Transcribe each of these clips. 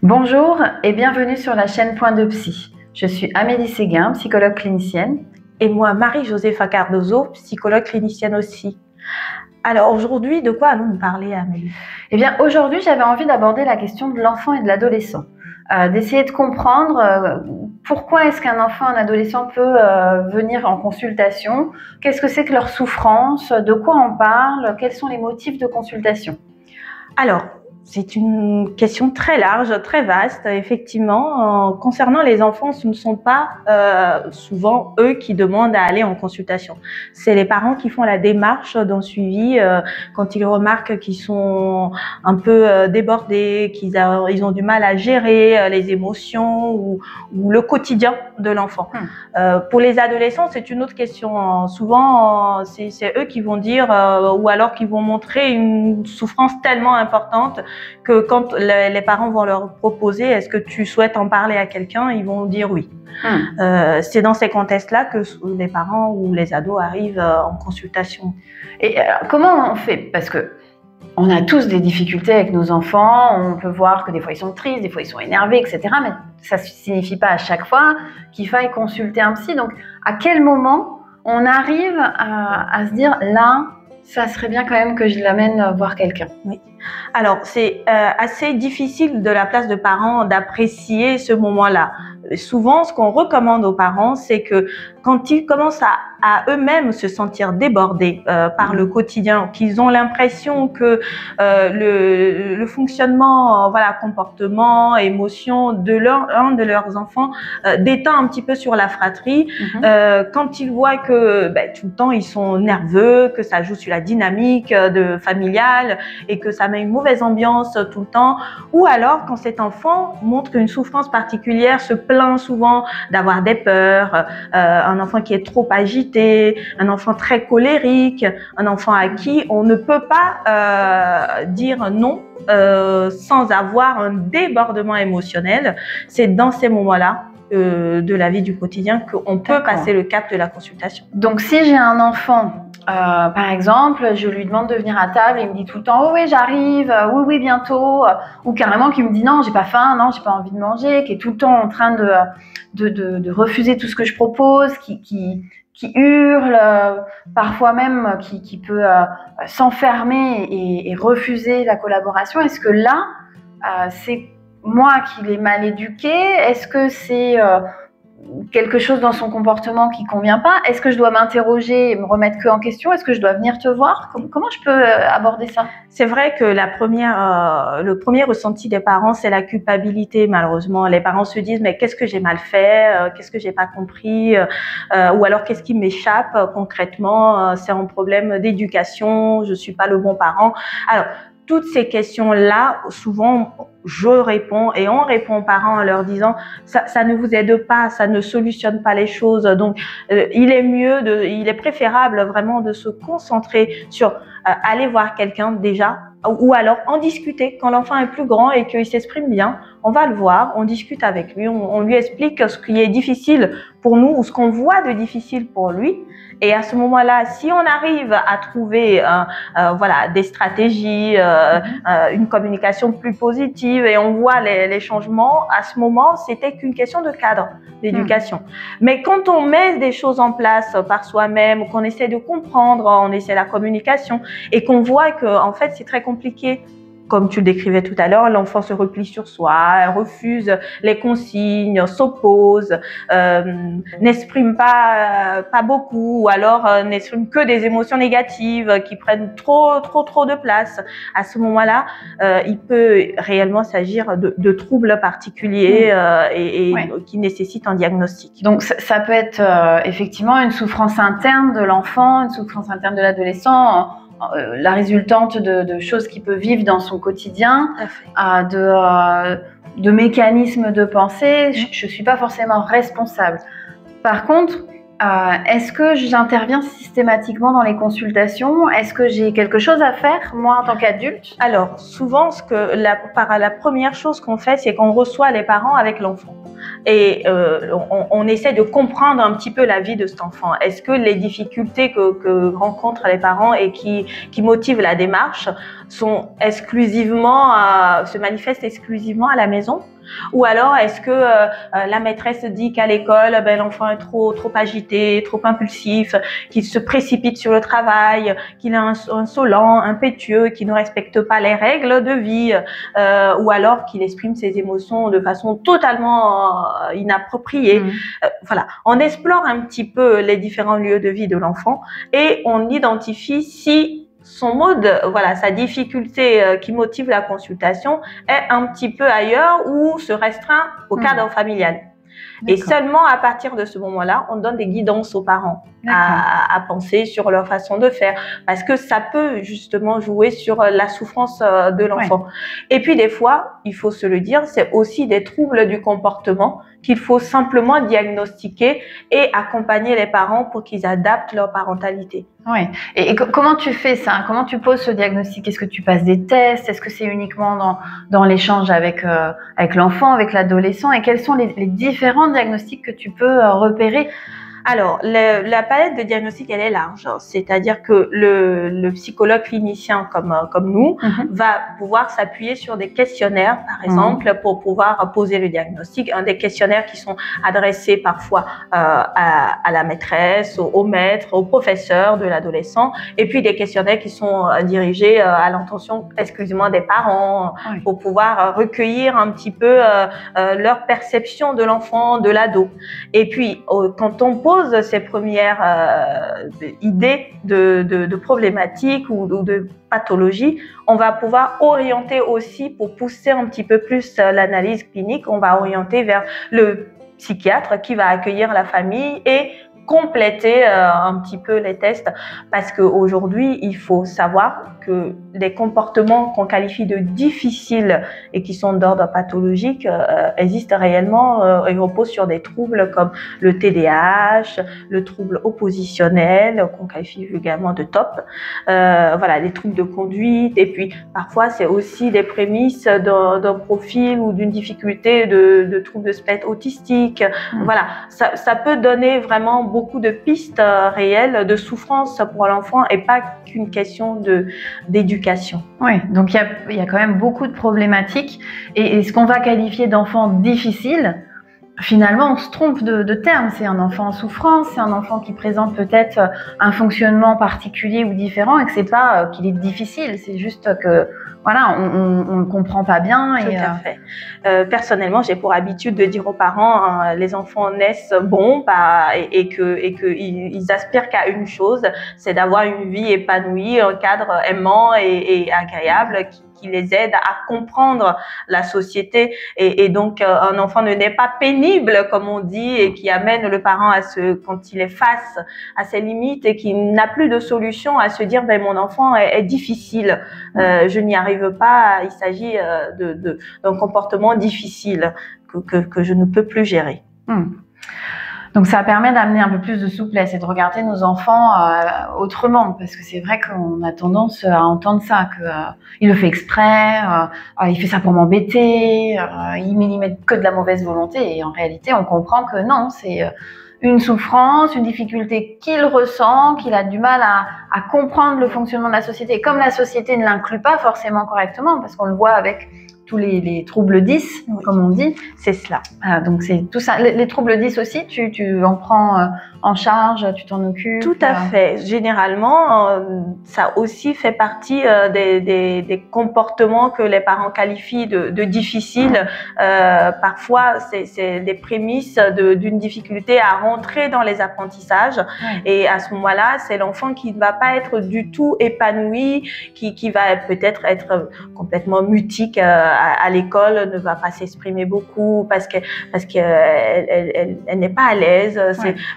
Bonjour et bienvenue sur la chaîne Point de Psy. Je suis Amélie Séguin, psychologue clinicienne. Et moi, Marie-Josepha Cardozo, psychologue clinicienne aussi. Alors aujourd'hui, de quoi allons-nous parler, Amélie? Eh bien, aujourd'hui, j'avais envie d'aborder la question de l'enfant et de l'adolescent. D'essayer de comprendre pourquoi est-ce qu'un enfant, un adolescent peut venir en consultation, qu'est-ce que c'est que leur souffrance, de quoi on parle, quels sont les motifs de consultation. Alors, c'est une question très large, très vaste. Effectivement, concernant les enfants, ce ne sont pas souvent eux qui demandent à aller en consultation. C'est les parents qui font la démarche d'un suivi quand ils remarquent qu'ils sont un peu débordés, ils ont du mal à gérer les émotions ou le quotidien de l'enfant. Pour les adolescents, c'est une autre question. Souvent, c'est eux qui vont dire ou alors qui vont montrer une souffrance tellement importante que quand les parents vont leur proposer « est-ce que tu souhaites en parler à quelqu'un ?» ils vont dire oui. C'est dans ces contextes-là que les parents ou les ados arrivent en consultation. Et comment on fait? Parce que on a tous des difficultés avec nos enfants, on peut voir que des fois ils sont tristes, des fois ils sont énervés, etc. Mais ça ne signifie pas à chaque fois qu'il faille consulter un psy. Donc à quel moment on arrive à se dire là, ça serait bien quand même que je l'amène voir quelqu'un? Oui. Alors, c'est assez difficile de la place de parents d'apprécier ce moment-là. Souvent, ce qu'on recommande aux parents, c'est que quand ils commencent à eux-mêmes se sentir débordés par le quotidien, qu'ils ont l'impression que le fonctionnement, comportement, émotion de un de leurs enfants détend un petit peu sur la fratrie, quand ils voient que tout le temps ils sont nerveux, que ça joue sur la dynamique familiale et que ça met une mauvaise ambiance tout le temps, ou alors quand cet enfant montre une souffrance particulière, se plaint souvent d'avoir des peurs, un enfant qui est trop agité, un enfant très colérique, un enfant à qui on ne peut pas dire non sans avoir un débordement émotionnel. C'est dans ces moments-là de la vie du quotidien qu'on peut passer le cap de la consultation. Donc si j'ai un enfant, par exemple, je lui demande de venir à table et il me dit tout le temps « oh oui j'arrive, oui oui bientôt » ou carrément qui me dit « non j'ai pas faim, non j'ai pas envie de manger », qui est tout le temps en train de refuser tout ce que je propose, qui hurle, parfois même qui peut s'enfermer et refuser la collaboration. Est-ce que là, c'est moi qui l'ai mal éduqué? Est-ce que c'est quelque chose dans son comportement qui ne convient pas? Est-ce que je dois m'interroger et me remettre en question? Est-ce que je dois venir te voir? Comment je peux aborder ça? C'est vrai que le premier ressenti des parents, c'est la culpabilité, malheureusement. Les parents se disent « mais qu'est-ce que j'ai mal fait? Qu'est-ce que j'ai pas compris? Ou alors qu'est-ce qui m'échappe concrètement? C'est un problème d'éducation, je suis pas le bon parent. » Alors, toutes ces questions-là, souvent, je réponds et on répond aux parents en leur disant ça ne vous aide pas, ça ne solutionne pas les choses. Donc, il est préférable vraiment de se concentrer sur aller voir quelqu'un déjà, ou alors en discuter quand l'enfant est plus grand et qu'il s'exprime bien. On va le voir, on discute avec lui, on lui explique ce qui est difficile pour nous ou ce qu'on voit de difficile pour lui. Et à ce moment-là, si on arrive à trouver des stratégies, une communication plus positive et on voit les changements, à ce moment, c'était qu'une question de cadre d'éducation. Mais quand on met des choses en place par soi-même, qu'on essaie de comprendre, on essaie la communication et qu'on voit que en fait c'est très compliqué. Comme tu le décrivais tout à l'heure, l'enfant se replie sur soi, refuse les consignes, s'oppose, n'exprime pas beaucoup, ou alors n'exprime que des émotions négatives qui prennent trop de place. À ce moment-là, il peut réellement s'agir de troubles particuliers qui nécessitent un diagnostic. Donc ça peut être effectivement une souffrance interne de l'enfant, une souffrance interne de l'adolescent, la résultante de choses qu'il peut vivre dans son quotidien, de mécanismes de pensée. Je ne suis pas forcément responsable. Par contre, est-ce que j'interviens systématiquement dans les consultations? Est-ce que j'ai quelque chose à faire, moi, en tant qu'adulte? Alors, souvent, la première chose qu'on fait, c'est qu'on reçoit les parents avec l'enfant. et on essaie de comprendre un petit peu la vie de cet enfant. Est-ce que les difficultés que rencontrent les parents et qui motivent la démarche sont exclusivement, se manifestent exclusivement à la maison? Ou alors, est-ce que la maîtresse dit qu'à l'école, l'enfant est trop agité, trop impulsif, qu'il se précipite sur le travail, qu'il est insolent, impétueux, qu'il ne respecte pas les règles de vie, ou alors qu'il exprime ses émotions de façon totalement inappropriée. Voilà, on explore un petit peu les différents lieux de vie de l'enfant et on identifie si son mode, voilà, sa difficulté qui motive la consultation est un petit peu ailleurs ou se restreint au cadre familial. Et seulement à partir de ce moment-là, on donne des guidances aux parents à penser sur leur façon de faire, parce que ça peut justement jouer sur la souffrance de l'enfant. Et puis des fois, il faut se le dire, c'est aussi des troubles du comportement qu'il faut simplement diagnostiquer et accompagner les parents pour qu'ils adaptent leur parentalité. Oui. Et comment tu fais ça? Comment tu poses ce diagnostic? Est-ce que tu passes des tests? Est-ce que c'est uniquement dans l'échange avec l'enfant, avec l'adolescent? Et quels sont les différents diagnostics que tu peux repérer? Alors, la palette de diagnostic, elle est large. C'est-à-dire que le psychologue clinicien comme nous va pouvoir s'appuyer sur des questionnaires, par exemple, pour pouvoir poser le diagnostic. Des questionnaires qui sont adressés parfois à la maîtresse, au maître, au professeur de l'adolescent, et puis des questionnaires qui sont dirigés à l'intention exclusivement des parents, pour pouvoir recueillir un petit peu leur perception de l'enfant, de l'ado. Et puis, quand on pose ces premières idées de problématiques ou de pathologies, on va pouvoir orienter aussi, pour pousser un petit peu plus l'analyse clinique, on va orienter vers le psychiatre qui va accueillir la famille et compléter un petit peu les tests, parce qu'aujourd'hui, il faut savoir que les comportements qu'on qualifie de difficiles et qui sont d'ordre pathologique existent réellement et reposent sur des troubles comme le TDAH, le trouble oppositionnel qu'on qualifie également de TOP, voilà, les troubles de conduite, et puis parfois c'est aussi des prémices d'un profil ou d'une difficulté de troubles de spectre autistique. Voilà, ça peut donner vraiment beaucoup de pistes réelles de souffrance pour l'enfant et pas qu'une question d'éducation. Oui, donc il y a quand même beaucoup de problématiques et ce qu'on va qualifier d'enfant difficile, finalement on se trompe de terme. C'est un enfant en souffrance, c'est un enfant qui présente peut-être un fonctionnement particulier ou différent et que c'est pas qu'il est difficile, c'est juste que voilà, on ne comprend pas bien. Tout à fait. Personnellement, j'ai pour habitude de dire aux parents, les enfants naissent bons et qu'ils aspirent qu'à une chose, c'est d'avoir une vie épanouie, un cadre aimant et agréable qui les aide à comprendre la société. Et donc, un enfant ne naît pas pénible, comme on dit, et qui amène le parent quand il est face à ses limites et qu'il n'a plus de solution, à se dire, mon enfant est difficile, je n'y arrive pas, il s'agit d'un comportement difficile que je ne peux plus gérer. Donc ça permet d'amener un peu plus de souplesse et de regarder nos enfants autrement, parce que c'est vrai qu'on a tendance à entendre ça, il le fait exprès, il fait ça pour m'embêter, il met que de la mauvaise volonté, et en réalité on comprend que non, c'est une souffrance, une difficulté qu'il ressent, qu'il a du mal à comprendre le fonctionnement de la société. Et comme la société ne l'inclut pas forcément correctement, parce qu'on le voit avec tous les troubles 10, comme on dit, c'est cela. Donc c'est tout ça. Les troubles 10 aussi, tu en prends en charge, tu t'en occupes? Tout à fait. Généralement, ça aussi fait partie des comportements que les parents qualifient de difficiles. Parfois, c'est des prémices d'une difficulté à rentrer dans les apprentissages. Et à ce moment-là, c'est l'enfant qui ne va pas être du tout épanoui, qui va peut-être être complètement mutique à l'école, ne va pas s'exprimer beaucoup parce qu'elle n'est pas à l'aise.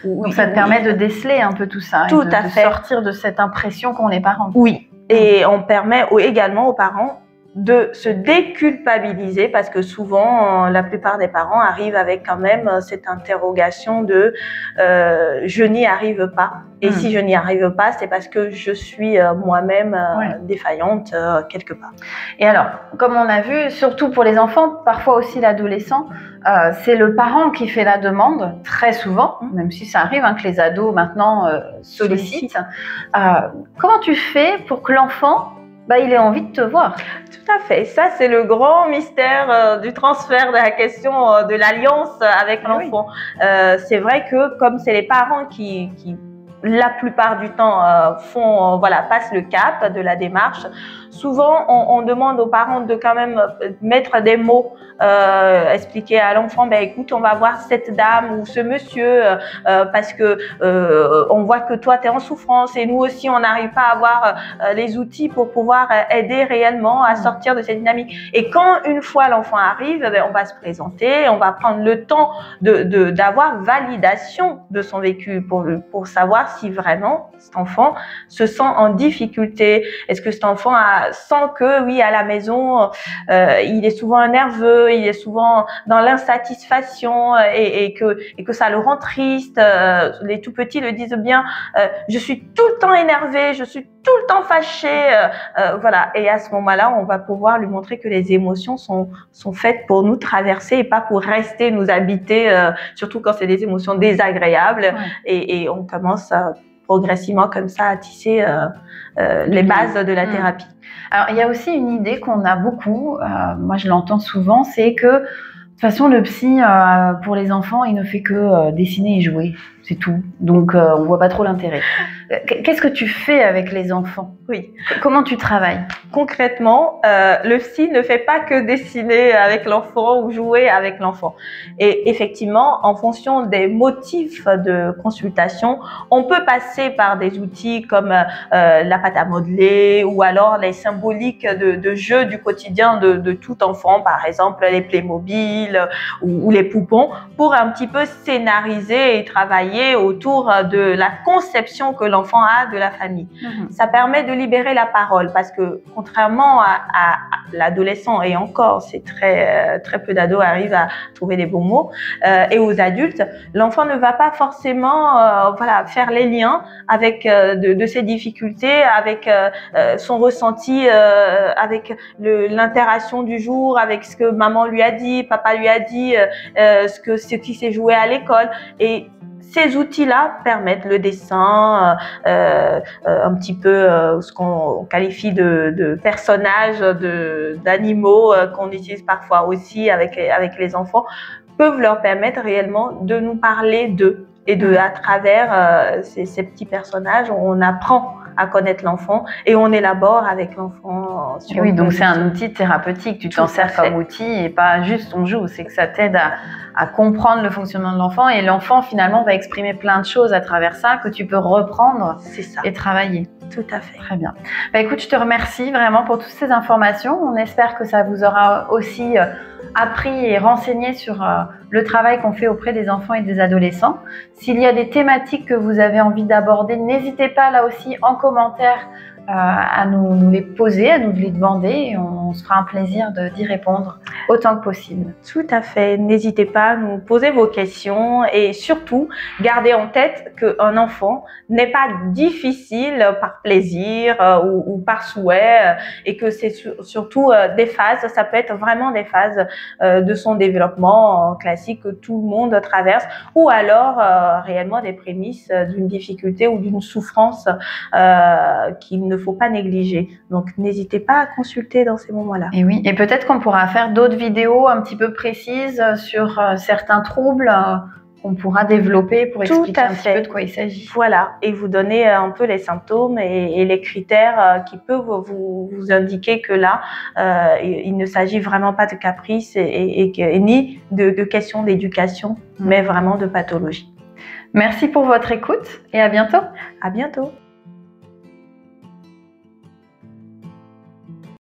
Donc ça te permet de déceler un peu tout ça, tout à fait, de sortir de cette impression qu'ont les parents. Oui, et on permet également aux parents de se déculpabiliser parce que souvent, la plupart des parents arrivent avec quand même cette interrogation de je n'y arrive pas. Et si je n'y arrive pas, c'est parce que je suis moi-même défaillante quelque part. Et alors, comme on a vu, surtout pour les enfants, parfois aussi l'adolescent, c'est le parent qui fait la demande, très souvent, même si ça arrive que les ados maintenant sollicitent. Comment tu fais pour que l'enfant il ait envie de te voir? Tout à fait. Ça, c'est le grand mystère du transfert de la question de l'alliance avec l'enfant. C'est vrai que comme c'est les parents qui la plupart du temps passent le cap de la démarche, souvent on demande aux parents de quand même mettre des mots, expliquer à l'enfant, écoute, on va voir cette dame ou ce monsieur parce que on voit que toi tu es en souffrance et nous aussi on n'arrive pas à avoir les outils pour pouvoir aider réellement à sortir de cette dynamique. Et quand une fois l'enfant arrive, on va se présenter, on va prendre le temps d'avoir validation de son vécu pour savoir si vraiment cet enfant se sent en difficulté. Est-ce que cet enfant sent que oui, à la maison il est souvent nerveux, il est souvent dans l'insatisfaction et que ça le rend triste. Les tout petits le disent bien, je suis tout le temps énervé, je suis tout le temps fâché, voilà. Et à ce moment-là, on va pouvoir lui montrer que les émotions sont faites pour nous traverser et pas pour rester nous habiter, surtout quand c'est des émotions désagréables. Et on commence progressivement comme ça à tisser les bases de la thérapie. Alors, il y a aussi une idée qu'on a beaucoup, moi je l'entends souvent, c'est que de toute façon, le psy, pour les enfants, il ne fait que dessiner et jouer, c'est tout. Donc, on voit pas trop l'intérêt. Qu'est-ce que tu fais avec les enfants? Oui. Comment tu travailles? Concrètement, le psy ne fait pas que dessiner avec l'enfant ou jouer avec l'enfant. Et effectivement, en fonction des motifs de consultation, on peut passer par des outils comme la pâte à modeler ou alors les symboliques de jeux du quotidien de tout enfant, par exemple les Playmobil ou les poupons, pour un petit peu scénariser et travailler autour de la conception que l'enfant a de la famille. Ça permet de libérer la parole parce que contrairement à l'adolescent, et encore c'est très peu d'ados arrivent à trouver des bons mots, et aux adultes, l'enfant ne va pas forcément faire les liens avec de ses difficultés, avec son ressenti, avec l'interaction du jour, avec ce que maman lui a dit, papa lui a dit, ce qui s'est joué à l'école. Et ces outils-là permettent le dessin, un petit peu ce qu'on qualifie de personnages, d'animaux qu'on utilise parfois aussi avec les enfants, peuvent leur permettre réellement de nous parler d'eux. Et à travers ces petits personnages, on apprend à connaître l'enfant et on élabore avec l'enfant. Oui, donc c'est un outil thérapeutique, tu t'en sers comme outil et pas juste on joue, c'est que ça t'aide à comprendre le fonctionnement de l'enfant et l'enfant finalement va exprimer plein de choses à travers ça que tu peux reprendre et travailler. Tout à fait. Très bien. Écoute, je te remercie vraiment pour toutes ces informations. On espère que ça vous aura aussi appris et renseigné sur le travail qu'on fait auprès des enfants et des adolescents. S'il y a des thématiques que vous avez envie d'aborder, n'hésitez pas là aussi en commentaire à nous les poser, à nous les demander et on se fera un plaisir d'y répondre autant que possible. Tout à fait. N'hésitez pas à nous poser vos questions et surtout, gardez en tête qu'un enfant n'est pas difficile par plaisir ou par souhait et que c'est surtout des phases, ça peut être vraiment des phases de son développement classique que tout le monde traverse ou alors réellement des prémices d'une difficulté ou d'une souffrance qu'il ne faut pas négliger. Donc, n'hésitez pas à consulter dans ces moments-là. Et oui, et peut-être qu'on pourra faire d'autres vidéos un petit peu précises sur certains troubles qu'on pourra développer pour expliquer un petit peu de quoi il s'agit. Voilà, et vous donner un peu les symptômes et les critères qui peuvent vous indiquer que là, il ne s'agit vraiment pas de caprice ni de questions d'éducation, mais vraiment de pathologie. Merci pour votre écoute et à bientôt. À bientôt.